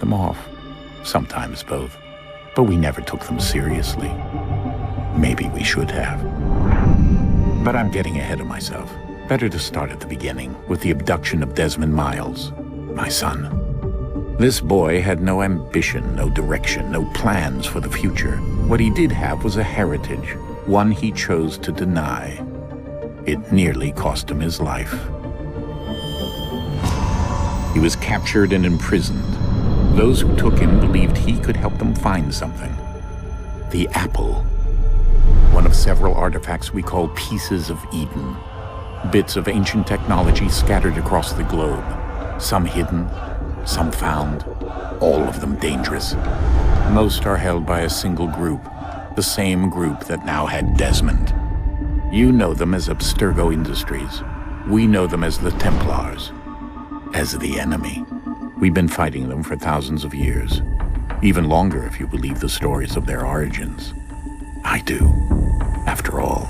them off. Sometimes both. But we never took them seriously. Maybe we should have. But I'm getting ahead of myself. Better to start at the beginning, with the abduction of Desmond Miles, my son. This boy had no ambition, no direction, no plans for the future. What he did have was a heritage, one he chose to deny. It nearly cost him his life. He was captured and imprisoned. Those who took him believed he could help them find something. The apple. One of several artifacts we call pieces of Eden. Bits of ancient technology scattered across the globe. Some hidden, some found, all of them dangerous. Most are held by a single group, the same group that now had Desmond. You know them as Abstergo Industries. We know them as the Templars, as the enemy. We've been fighting them for thousands of years, even longer if you believe the stories of their origins. I do. After all,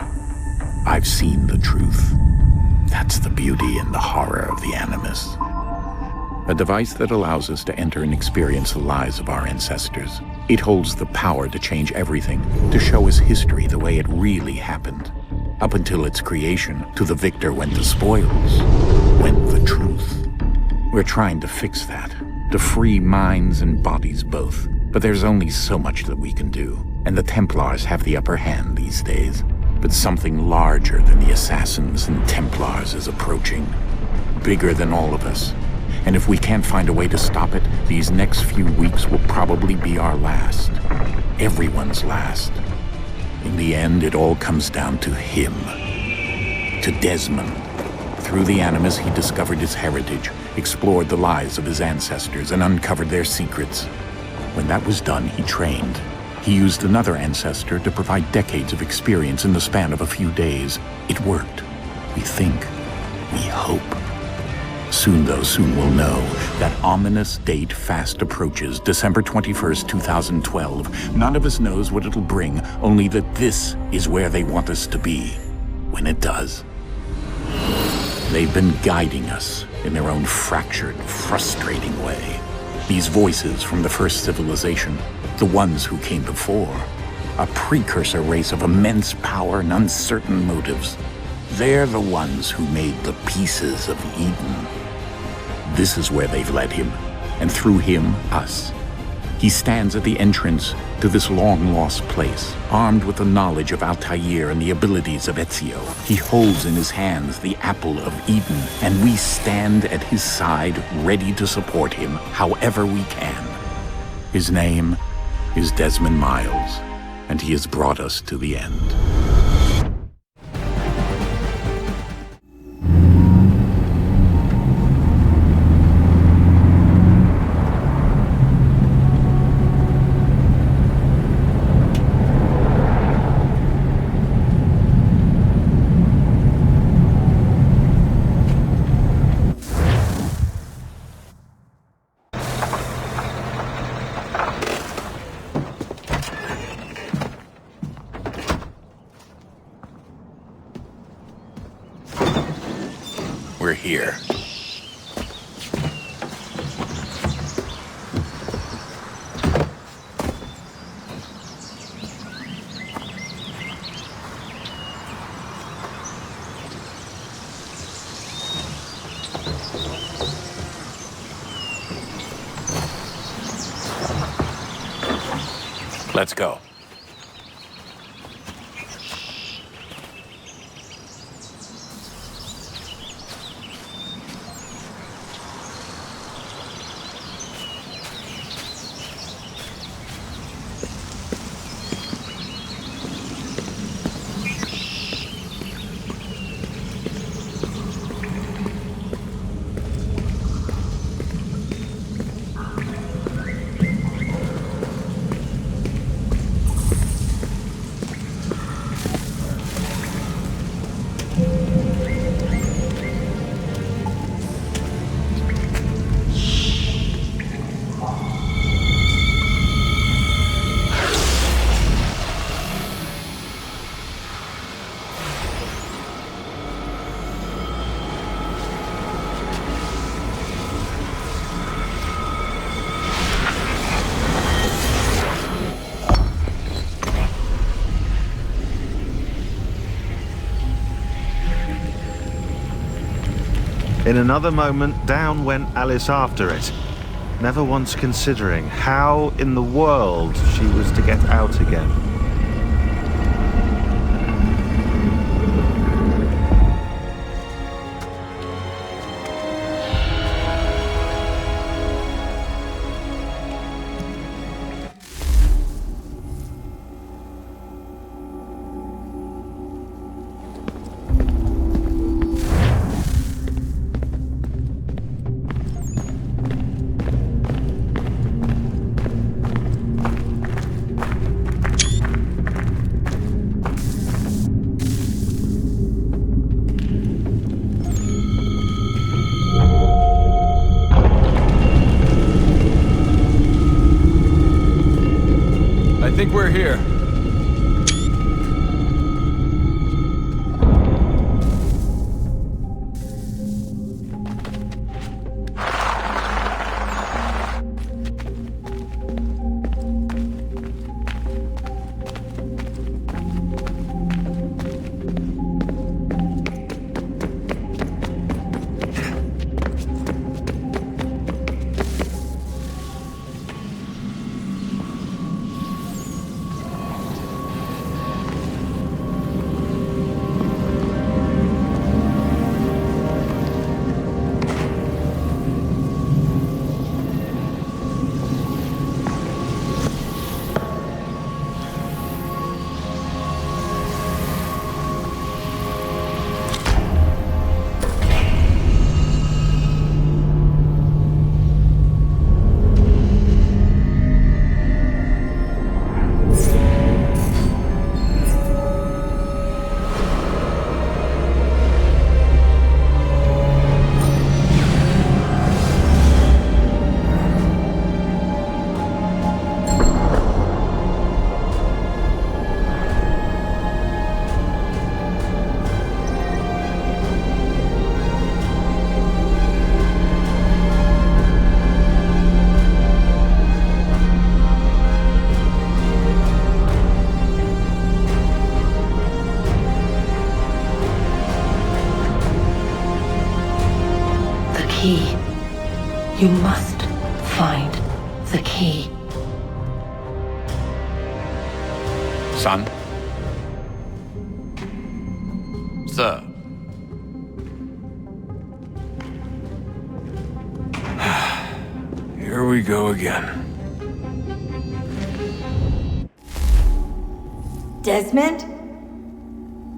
I've seen the truth. That's the beauty and the horror of the Animus. A device that allows us to enter and experience the lives of our ancestors. It holds the power to change everything, to show us history the way it really happened. Up until its creation, to the victor went the spoils, went the truth. We're trying to fix that, to free minds and bodies both. But there's only so much that we can do, and the Templars have the upper hand these days. But something larger than the Assassins and Templars is approaching, bigger than all of us. And if we can't find a way to stop it, these next few weeks will probably be our last. Everyone's last. In the end, it all comes down to him. To Desmond. Through the Animus, he discovered his heritage, explored the lives of his ancestors, and uncovered their secrets. When that was done, he trained. He used another ancestor to provide decades of experience in the span of a few days. It worked. We think. We hope. Soon, though, soon we'll know. That ominous date fast approaches, December 21st, 2012. None of us knows what it'll bring, only that this is where they want us to be, when it does. They've been guiding us in their own fractured, frustrating way. These voices from the first civilization, the ones who came before, a precursor race of immense power and uncertain motives. They're the ones who made the pieces of Eden. This is where they've led him, and through him, us. He stands at the entrance to this long-lost place, armed with the knowledge of Altair and the abilities of Ezio. He holds in his hands the apple of Eden, and we stand at his side, ready to support him however we can. His name is Desmond Miles, and he has brought us to the end. We're here. Let's go. In another moment, down went Alice after it, never once considering how in the world she was to get out again. I think we're here. Key. You must find the key. Son? Sir. Here we go again. Desmond?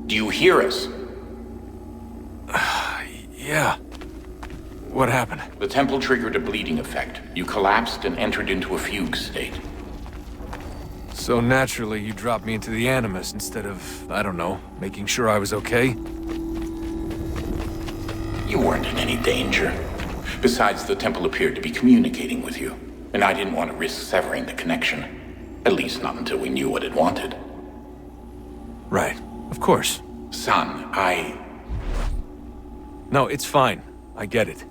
Do you hear us? Yeah. What happened? The temple triggered a bleeding effect. You collapsed and entered into a fugue state. So naturally, you dropped me into the Animus instead of, I don't know, making sure I was okay? You weren't in any danger. Besides, the temple appeared to be communicating with you, and I didn't want to risk severing the connection. At least not until we knew what it wanted. Right. Of course. Son, No, it's fine. I get it.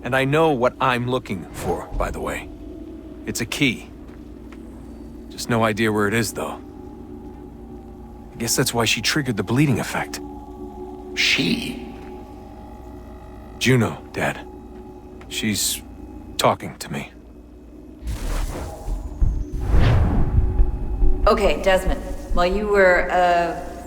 And I know what I'm looking for, by the way. It's a key. Just no idea where it is, though. I guess that's why she triggered the bleeding effect. She? Juno, Dad. She's talking to me. Okay, Desmond. While you were,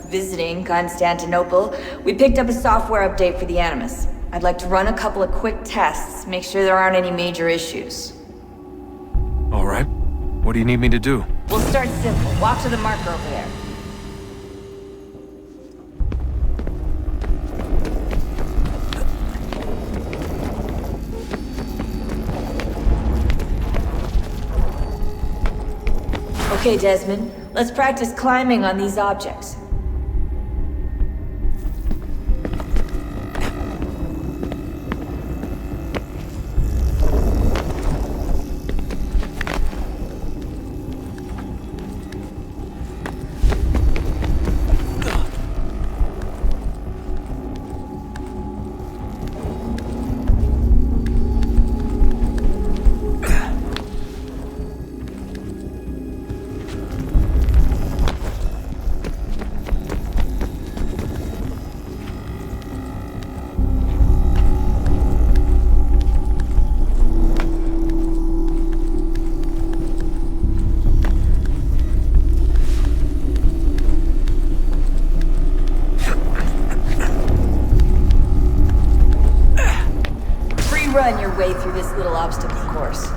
visiting Constantinople, we picked up a software update for the Animus. I'd like to run a couple of quick tests, make sure there aren't any major issues. All right. What do you need me to do? We'll start simple. Walk to the marker over there. Okay, Desmond. Let's practice climbing on these objects. course.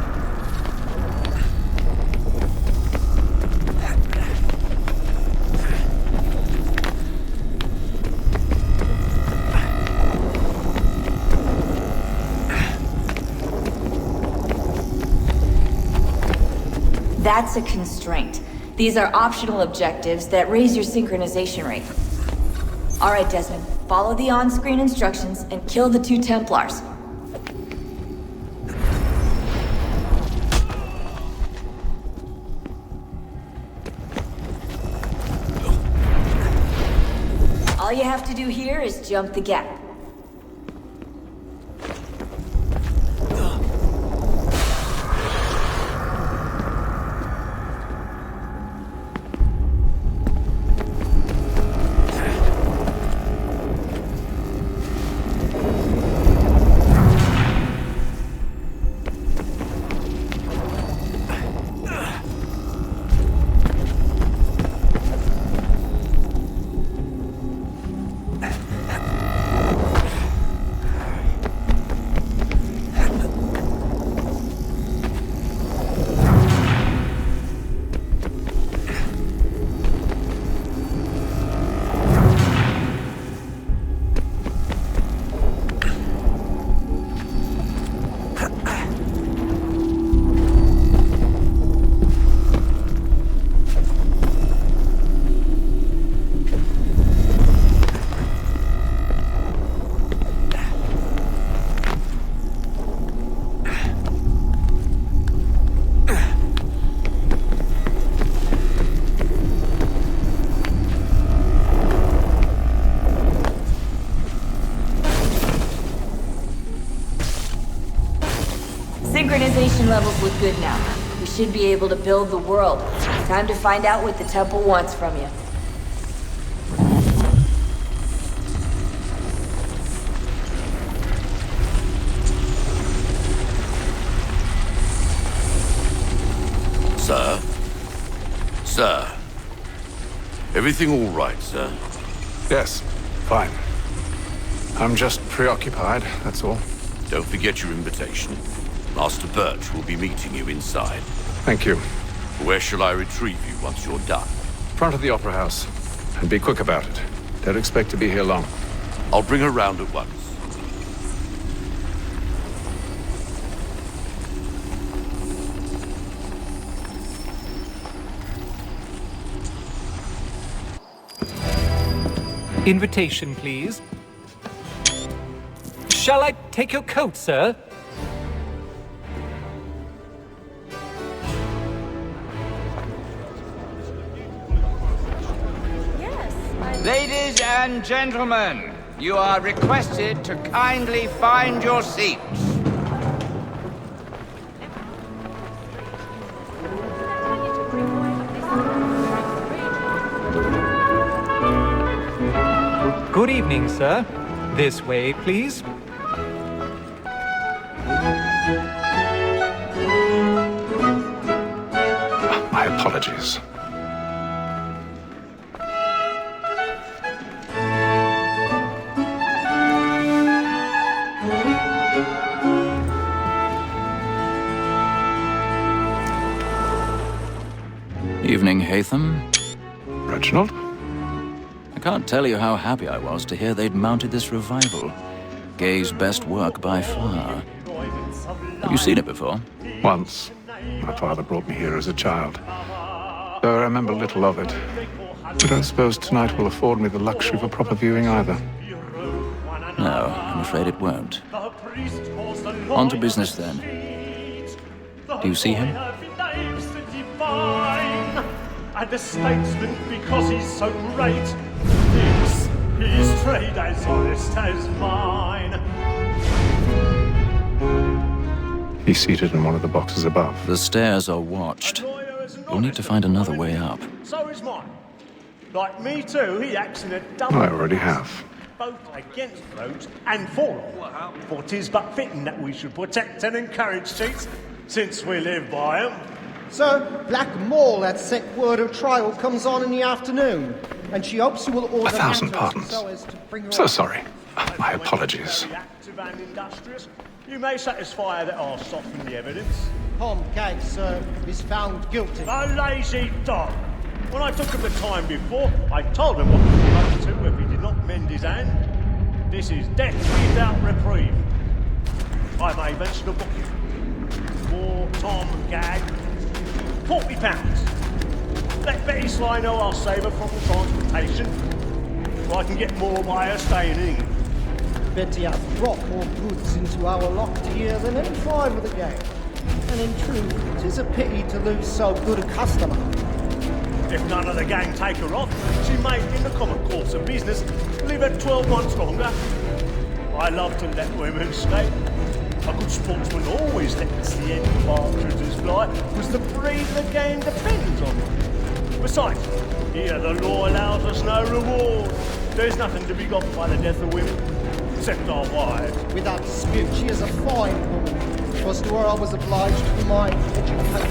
That's a constraint. These are optional objectives that raise your synchronization rate. Alright, Desmond. Follow the on-screen instructions and kill the 2 Templars. All you have to do here is jump the gap. Synchronization levels look good now. We should be able to build the world. Time to find out what the temple wants from you. Sir? Sir? Everything all right, sir? Yes, fine. I'm just preoccupied, that's all. Don't forget your invitation. Master Birch will be meeting you inside. Thank you. Where shall I retrieve you once you're done? Front of the Opera House. And be quick about it. Don't expect to be here long. I'll bring her round at once. Invitation, please. Shall I take your coat, sir? Ladies and gentlemen, you are requested to kindly find your seats. Good evening, sir. This way, please. My apologies. Evening, Hatham. Reginald? I can't tell you how happy I was to hear they'd mounted this revival. Gay's best work by far. Have you seen it before? Once. My father brought me here as a child. Though I remember little of it. I don't suppose tonight will afford me the luxury of a proper viewing either. No, I'm afraid it won't. On to business then. Do you see him? And a statesman because he's so great. Thinks his trade as honest as mine. He's seated in one of the boxes above. The stairs are watched. You'll need to find another way up. So is mine. Like me too, he acts in a double. I already have. Both against roads and for all. For 'tis but fitting that we should protect and encourage cheats, since we live by 'em. Sir, Black Mall had sent word of trial comes on in the afternoon, and she hopes you will order 1,000 matters pardons. so as to bring her So up. sorry. My apologies. Active and industrious, You may satisfy that I'll soften the evidence. Tom Gag, sir, is found guilty. A lazy dog! When I took him the time before, I told him what to be up to if he did not mend his hand. This is death without reprieve. I may venture to book you. For Tom Gag, £40. Let Betty Sly know I'll save her from the transportation, so I can get more by her staying in England. Betty has brought more goods into our locked here than any five of the gang. And in truth, 'tis a pity to lose so good a customer. If none of the gang take her off, she may, in the common course of business, live at 12 months longer. I love to let women stay. A good sportsman always lets the end partridges fly, because the breed of the game depends on it. Besides, here the law allows us no reward. There's nothing to be got by the death of women, except our wives. Without dispute, she is a fine woman. 'Twas to her I was obliged for my education.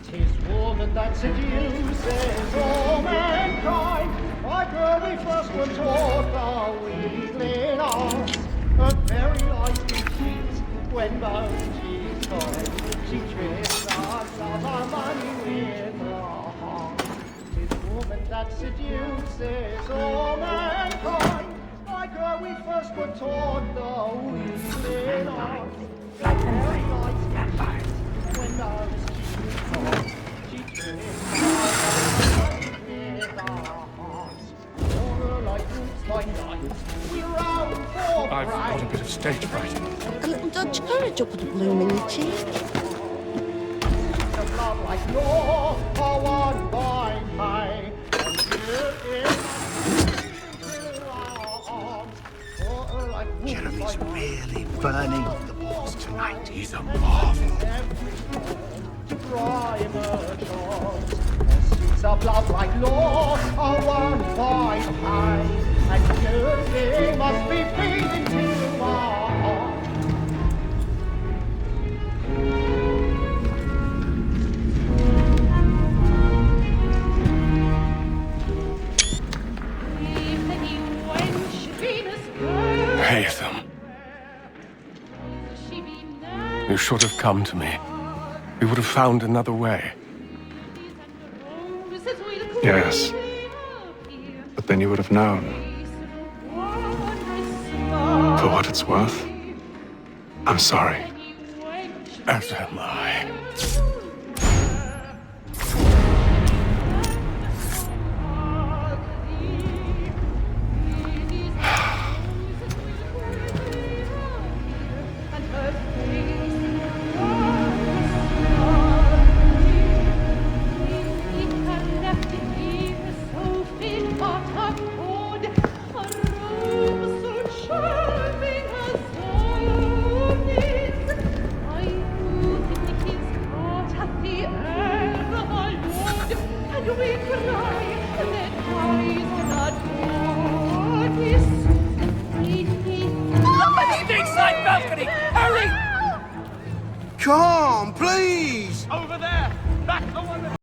'Tis woman that seduces all mankind. My girl, we first were taught the weakling arts. Her very eyes we cheat when both she's gone. She tricks us of our money with her heart. 'Tis woman that seduces all mankind. My girl, we first were taught the weakling arts. Her very eyes we cheat when both she's gone. She tricks us of our money with her heart. I've got a bit of stage fright. A little Dutch courage will put a bloom in your cheek. Jeremy's really burning on the balls tonight. He's a marvel. Of love like law are one fine high, and guilty must be feeding to our heart. Haytham. You should have come to me. We would have found another way. Yes. But then you would have known. For what it's worth, I'm sorry. As am I. Come, please! Over there! That's the one that...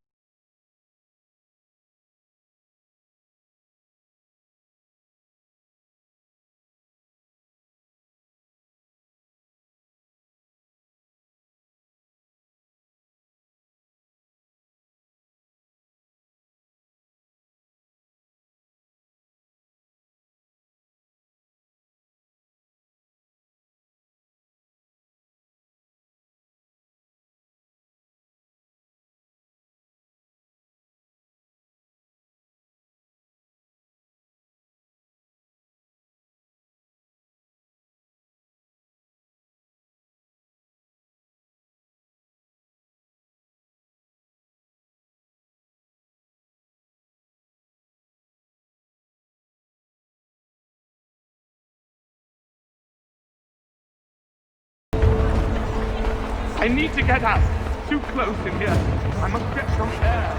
I need to get out. Too close in here. I must get some air.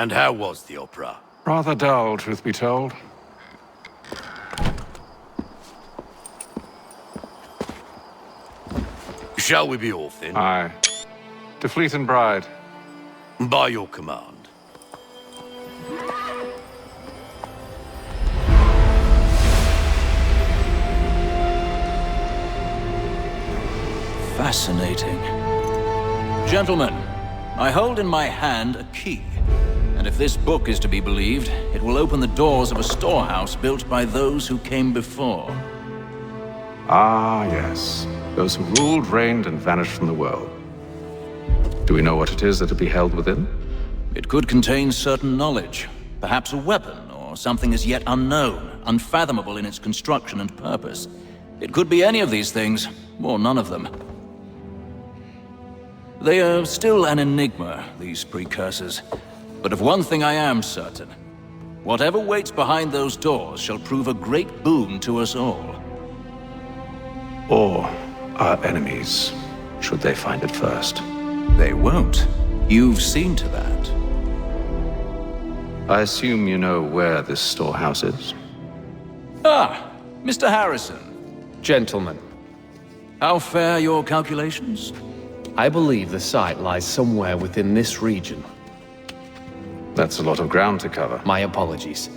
And how was the opera? Rather dull, truth be told. Shall we be off then? Aye. To Fleet and Bride. By your command. Fascinating. Gentlemen, I hold in my hand a key. And if this book is to be believed, it will open the doors of a storehouse built by those who came before. Ah, yes. Those who ruled, reigned, and vanished from the world. Do we know what it is that will be held within? It could contain certain knowledge. Perhaps a weapon, or something as yet unknown, unfathomable in its construction and purpose. It could be any of these things, or none of them. They are still an enigma, these precursors. But of one thing I am certain. Whatever waits behind those doors shall prove a great boon to us all. Or our enemies, should they find it first. They won't. You've seen to that. I assume you know where this storehouse is? Ah, Mr. Harrison. Gentlemen. How fare your calculations? I believe the site lies somewhere within this region. That's a lot of ground to cover. My apologies.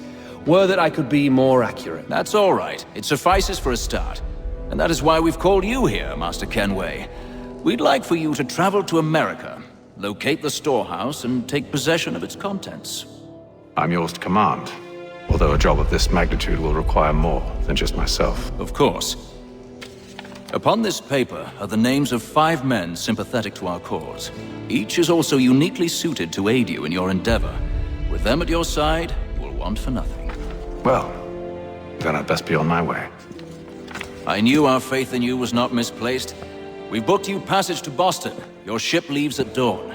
Were that I could be more accurate. That's all right. It suffices for a start. And that is why we've called you here, Master Kenway. We'd like for you to travel to America, locate the storehouse, and take possession of its contents. I'm yours to command. Although a job of this magnitude will require more than just myself. Of course. Upon this paper are the names of 5 men sympathetic to our cause. Each is also uniquely suited to aid you in your endeavor. With them at your side, you will want for nothing. Well, then I'd best be on my way. I knew our faith in you was not misplaced. We've booked you passage to Boston. Your ship leaves at dawn.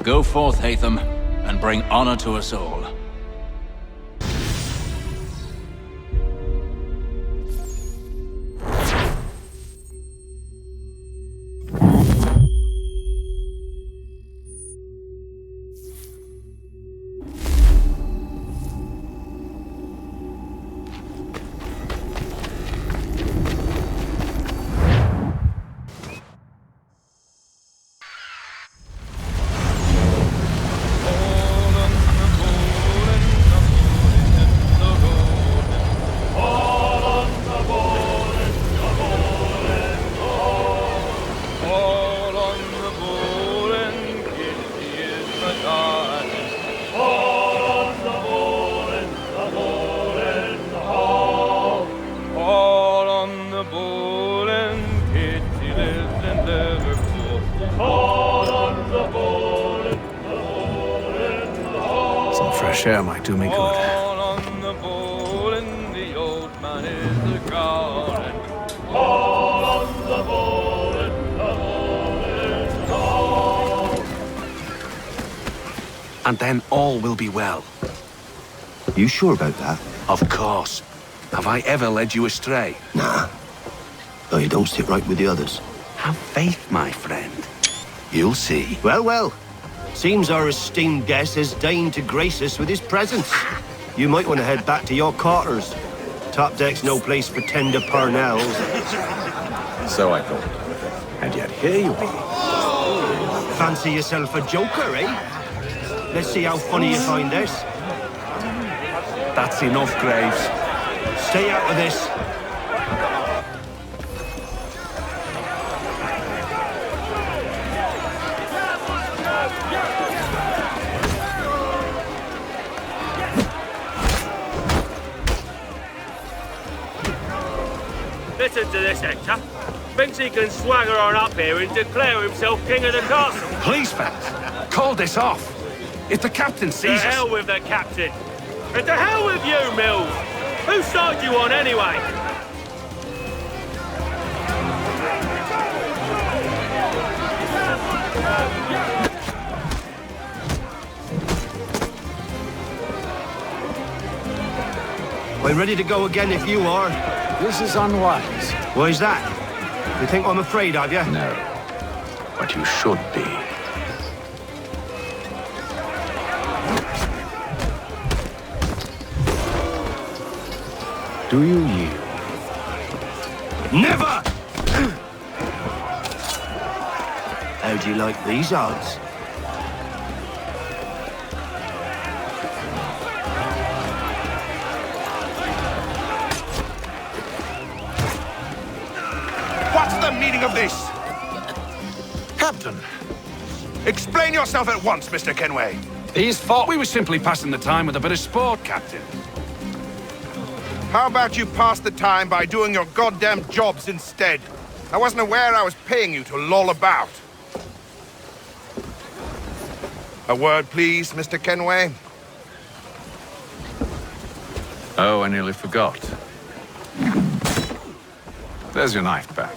Go forth, Hatham, and bring honor to us all. Some fresh air might do me good. And then all will be well. You sure about that? Of course. Have I ever led you astray? Nah. Though you don't sit right with the others. Have faith, my friend. You'll see. Well, well. Seems our esteemed guest has deigned to grace us with his presence. You might want to head back to your quarters. Top deck's no place for tender parnells. So I thought. And yet here you are. Fancy yourself a joker, eh? Let's see how funny you find this. That's enough, Graves. Stay out of this. Listen to this, Hector. Thinks he can swagger on up here and declare himself king of the castle. Please, fellas, call this off. If the captain sees us... To hell with the captain. And to hell with you, Mills. Whose side you on, anyway? We're ready to go again if you are. This is unwise. Why's that? You think I'm afraid of you? No. But you should be. Do you yield? Never! How do you like these odds? What's the meaning of this? Captain, Explain yourself at once, Mr. Kenway. these thought we were simply passing the time with a bit of sport, Captain. How about you pass the time by doing your goddamn jobs instead? I wasn't aware I was paying you to loll about. A word, please, Mr. Kenway. Oh, I nearly forgot. There's your knife back.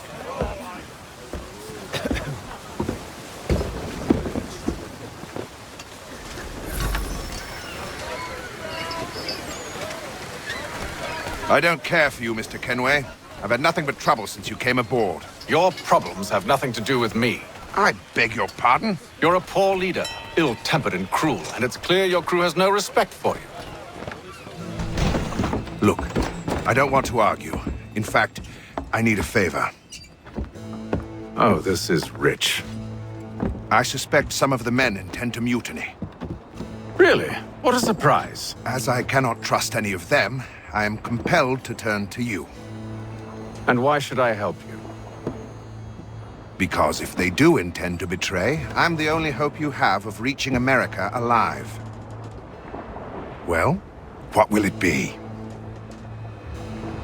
I don't care for you, Mr. Kenway. I've had nothing but trouble since you came aboard. Your problems have nothing to do with me. I beg your pardon? You're a poor leader, ill-tempered and cruel, and it's clear your crew has no respect for you. Look, I don't want to argue. In fact, I need a favor. Oh, this is rich. I suspect some of the men intend to mutiny. Really? What a surprise. As I cannot trust any of them, I am compelled to turn to you. And why should I help you? Because if they do intend to betray, I'm the only hope you have of reaching America alive. Well, what will it be?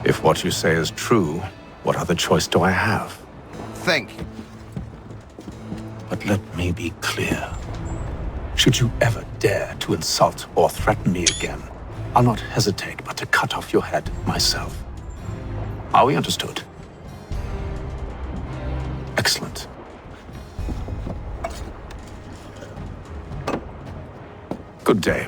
If what you say is true, what other choice do I have? Thank you. But let me be clear. Should you ever dare to insult or threaten me again, I'll not hesitate but to cut off your head myself. Are we understood? Excellent. Good day.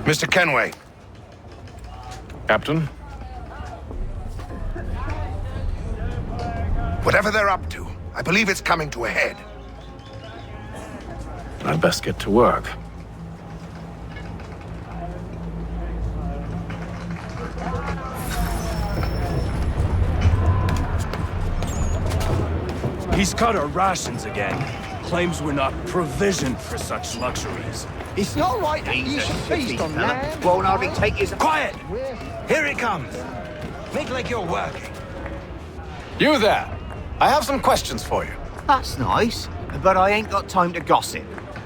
Mr. Kenway. Captain? Whatever they're up to, I believe it's coming to a head. I'd best get to work. He's cut our rations again. Claims we're not provisioned for such luxuries. It's not right that you should feast on that. Won't hardly take his... Quiet! Here it comes. Make like you're working. You there! I have some questions for you. That's nice, but I ain't got time to gossip.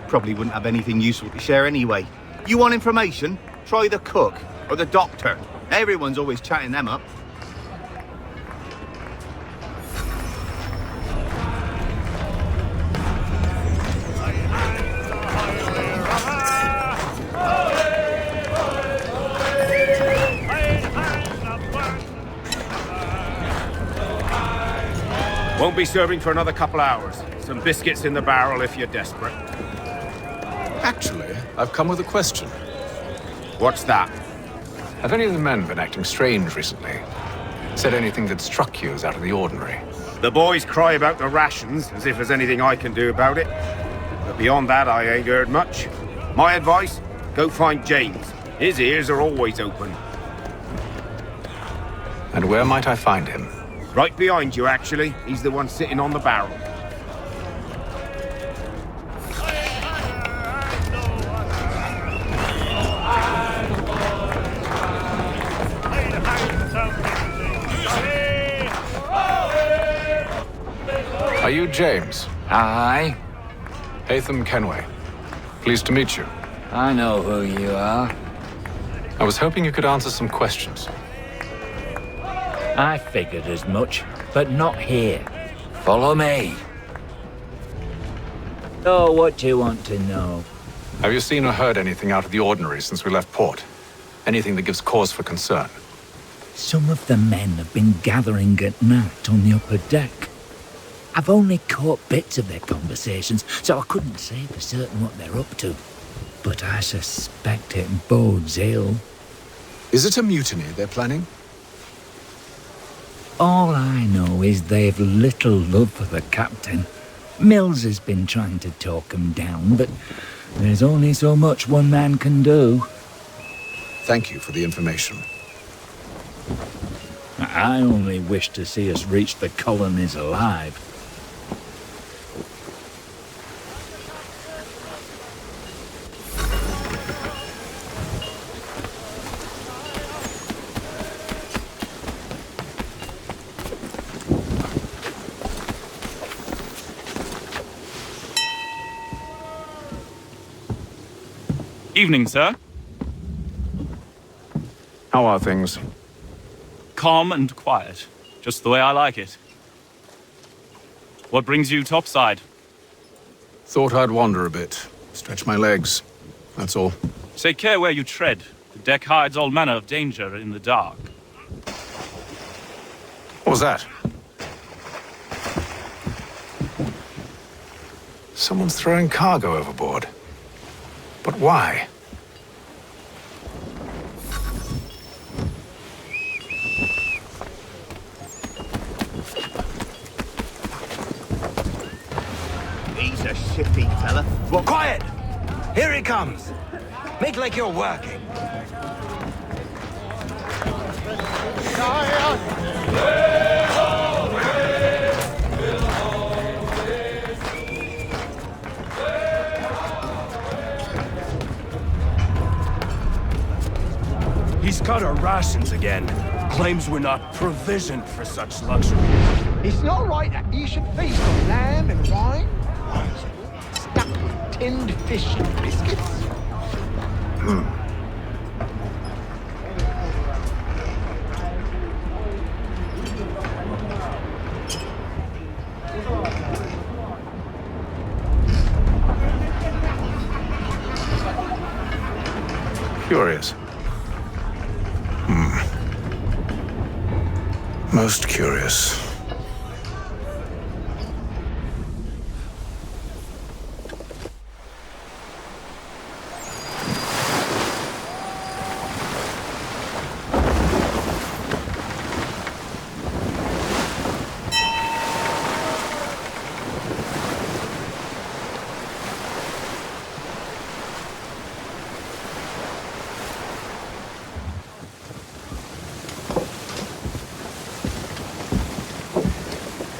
Probably wouldn't have anything useful to share anyway. You want information? Try the cook or the doctor. Everyone's always chatting them up. Won't be serving for another couple hours. Some biscuits in the barrel if you're desperate. Actually, I've come with a question. What's that? Have any of the men been acting strange recently? Said anything that struck you as out of the ordinary? The boys cry about the rations, as if there's anything I can do about it. But beyond that, I ain't heard much. My advice, go find James. His ears are always open. And where might I find him? Right behind you, actually. He's the one sitting on the barrel. Are you James? Aye. Hatham Kenway. Pleased to meet you. I know who you are. I was hoping you could answer some questions. I figured as much, but not here. Follow me. Oh, what do you want to know? Have you seen or heard anything out of the ordinary since we left port? Anything that gives cause for concern? Some of the men have been gathering at night on the upper deck. I've only caught bits of their conversations, so I couldn't say for certain what they're up to. But I suspect it bodes ill. Is it a mutiny they're planning? All I know is they've little love for the captain. Mills has been trying to talk 'em down, but there's only so much one man can do. Thank you for the information. I only wish to see us reach the colonies alive. Evening, sir. How are things? Calm and quiet. Just the way I like it. What brings you topside? Thought I'd wander a bit. Stretch my legs. That's all. Take care where you tread. The deck hides all manner of danger in the dark. What was that? Someone's throwing cargo overboard. But why? He's a shifty fella. Well, quiet! Here he comes. Make like you're working. He's cut our rations again. Claims we're not provisioned for such luxury. It's not right that you should feast on lamb and wine. Stuck with tinned fish and biscuits. Curious. Most curious.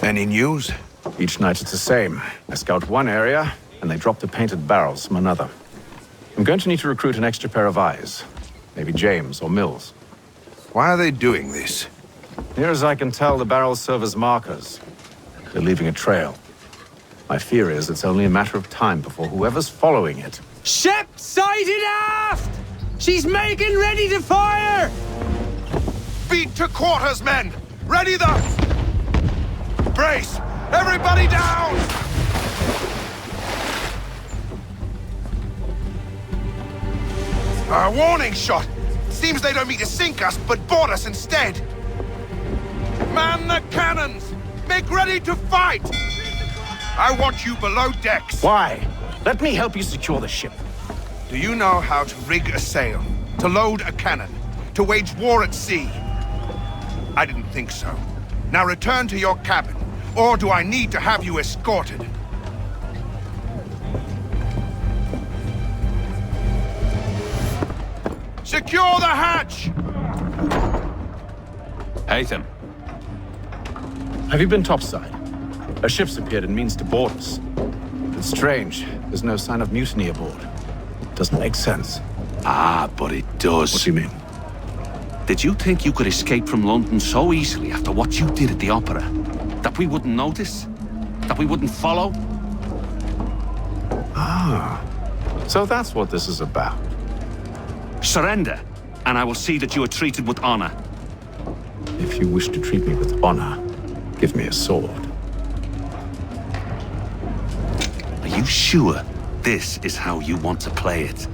Any news? Each night it's the same. I scout one area, and they drop the painted barrels from another. I'm going to need to recruit an extra pair of eyes. Maybe James or Mills. Why are they doing this? Near as I can tell, the barrels serve as markers. They're leaving a trail. My fear is it's only a matter of time before whoever's following it. Ship sighted aft! She's making ready to fire! Beat to quarters, men! Ready the... Brace! Everybody down! A warning shot! Seems they don't mean to sink us, but board us instead! Man the cannons! Make ready to fight! I want you below decks! Why? Let me help you secure the ship. Do you know how to rig a sail? To load a cannon? To wage war at sea? I didn't think so. Now return to your cabin. Or do I need to have you escorted? Secure the hatch! Haytham. Have you been topside? A ship's appeared and means to board us. It's strange. There's no sign of mutiny aboard. Doesn't make sense. Ah, but it does. What do you mean? Did you think you could escape from London so easily after what you did at the opera? That we wouldn't notice? That we wouldn't follow? Ah, so that's what this is about. Surrender, and I will see that you are treated with honor. If you wish to treat me with honor, give me a sword. Are you sure this is how you want to play it?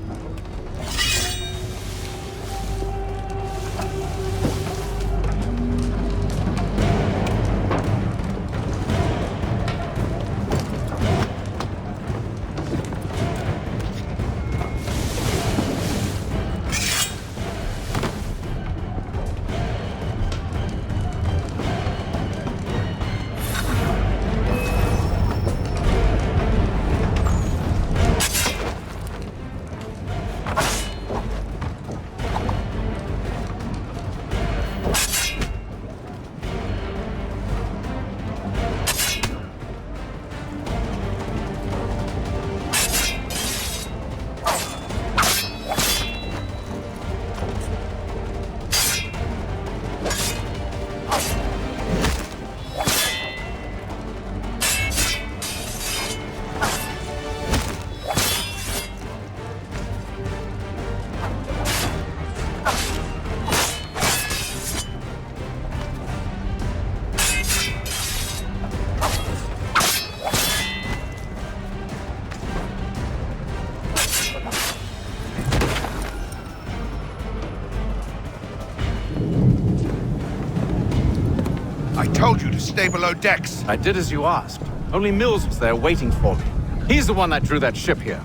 I told you to stay below decks. I did as you asked. Only Mills was there waiting for me. He's the one that drew that ship here.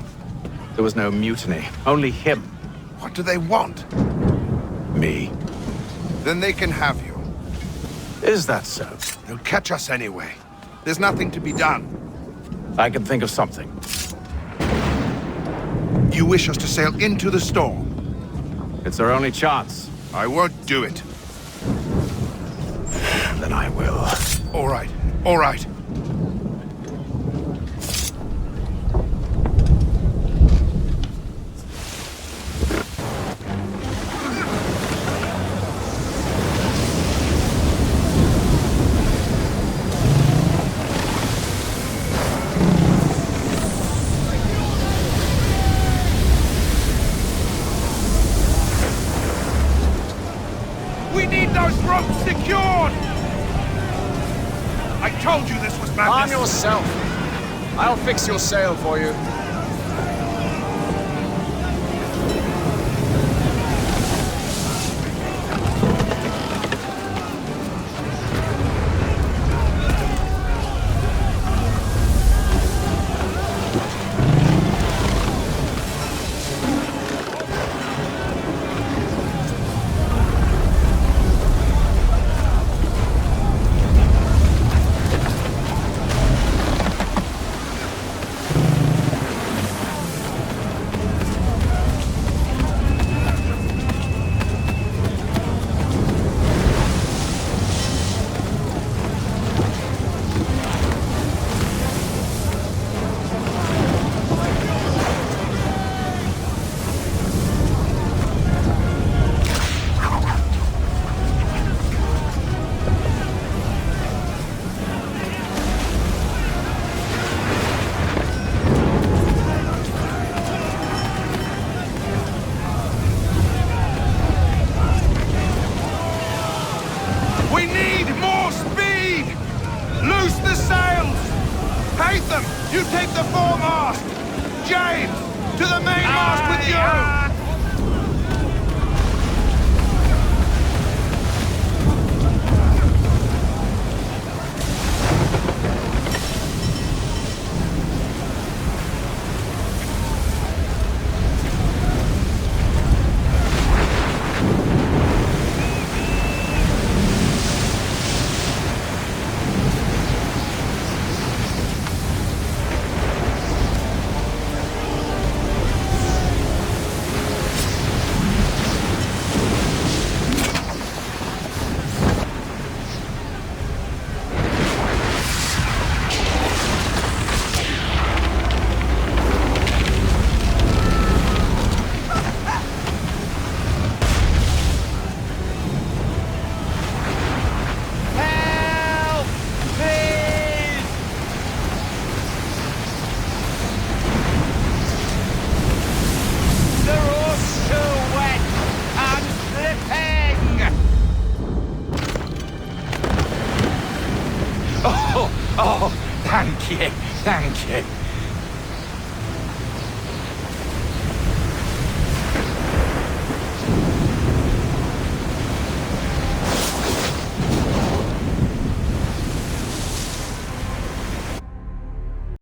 There was no mutiny, only him. What do they want? Me. Then they can have you. Is that so? They'll catch us anyway. There's nothing to be done. I can think of something. You wish us to sail into the storm? It's our only chance. I won't do it. Then I will. All right, all right. We need those ropes secured! I told you this was madness! Arm yourself! I'll fix your sail for you. We need more speed! Loose the sails! Haytham, you take the foremast! James, to the mainmast with you! Oh, thank you, thank you.